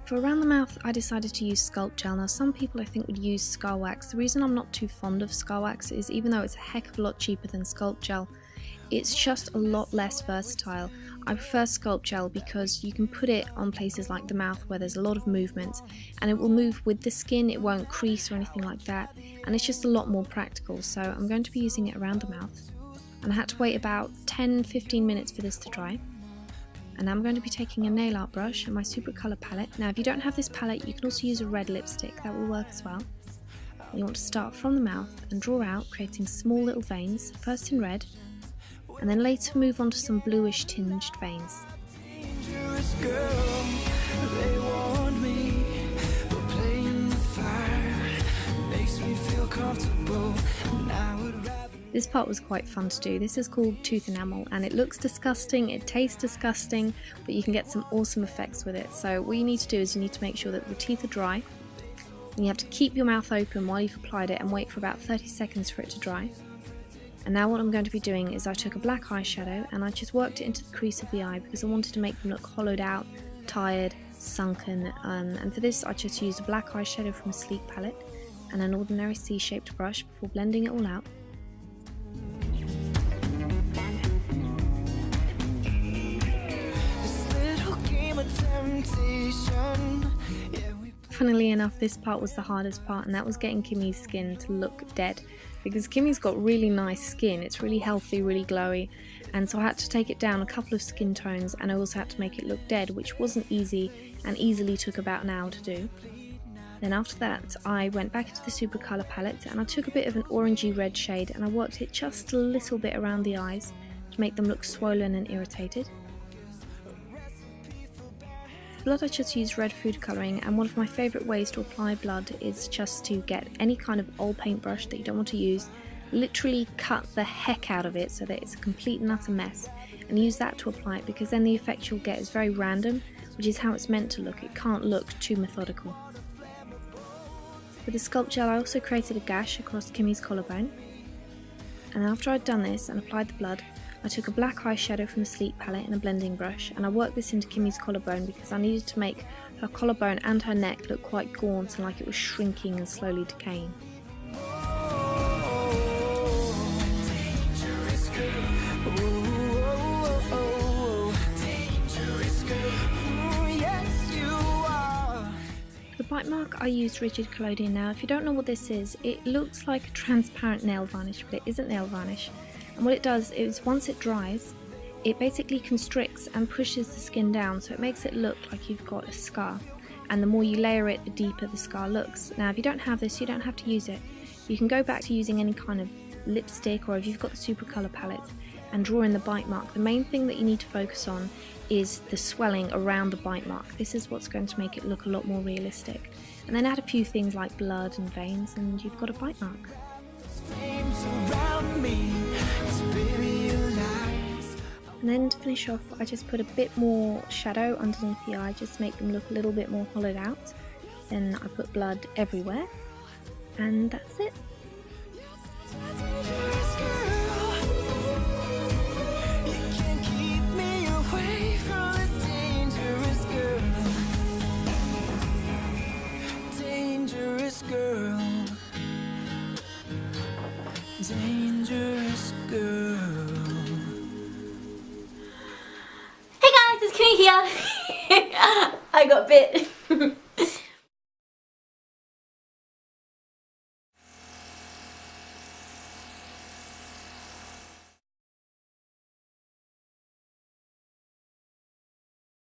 For around the mouth, I decided to use Sculpt Gel. Now some people I think would use Scar Wax. The reason I'm not too fond of Scar Wax is even though it's a heck of a lot cheaper than Sculpt Gel, it's just a lot less versatile. I prefer Sculpt Gel because you can put it on places like the mouth where there's a lot of movement and it will move with the skin, it won't crease or anything like that, and it's just a lot more practical. So I'm going to be using it around the mouth, and I had to wait about 10-15 minutes for this to dry. And I'm going to be taking a nail art brush and my Super Colour palette. Now if you don't have this palette, you can also use a red lipstick, that will work as well. And you want to start from the mouth and draw out, creating small little veins, first in red, and then later move on to some bluish tinged veins. This part was quite fun to do. This is called tooth enamel and it looks disgusting, it tastes disgusting, but you can get some awesome effects with it. So what you need to do is you need to make sure that the teeth are dry, and you have to keep your mouth open while you've applied it and wait for about 30 seconds for it to dry. And now what I'm going to be doing is I took a black eyeshadow and I just worked it into the crease of the eye because I wanted to make them look hollowed out, tired, sunken, and for this I just used a black eyeshadow from a sleek palette and an ordinary C-shaped brush before blending it all out. Funnily enough, this part was the hardest part, and that was getting Kimmi's skin to look dead, because Kimmi's got really nice skin, it's really healthy, really glowy, and so I had to take it down a couple of skin tones, and I also had to make it look dead, which wasn't easy and easily took about an hour to do. Then after that I went back into the Super Colour palette and I took a bit of an orangey red shade and I worked it just a little bit around the eyes to make them look swollen and irritated. Blood, I just used red food colouring, and one of my favourite ways to apply blood is just to get any kind of old paintbrush that you don't want to use, literally cut the heck out of it so that it's a complete and utter mess, and use that to apply it, because then the effect you'll get is very random, which is how it's meant to look. It can't look too methodical. With the Sculpt Gel I also created a gash across Kimmi's collarbone, and after I'd done this and applied the blood, I took a black eyeshadow from the Sleek palette and a blending brush, and I worked this into Kimmi's collarbone because I needed to make her collarbone and her neck look quite gaunt and like it was shrinking and slowly decaying. For the bite mark I used rigid collodion. Now if you don't know what this is, it looks like a transparent nail varnish, but it isn't nail varnish. And what it does is once it dries, it basically constricts and pushes the skin down, so it makes it look like you've got a scar. And the more you layer it, the deeper the scar looks. Now if you don't have this, you don't have to use it. You can go back to using any kind of lipstick, or if you've got the Super Colour palette, and draw in the bite mark. The main thing that you need to focus on is the swelling around the bite mark. This is what's going to make it look a lot more realistic. And then add a few things like blood and veins and you've got a bite mark. And then to finish off, I just put a bit more shadow underneath the eye, just to make them look a little bit more hollowed out. Then I put blood everywhere, and that's it. Dangerous girl. Hey guys, it's Kimmi here. I got bit.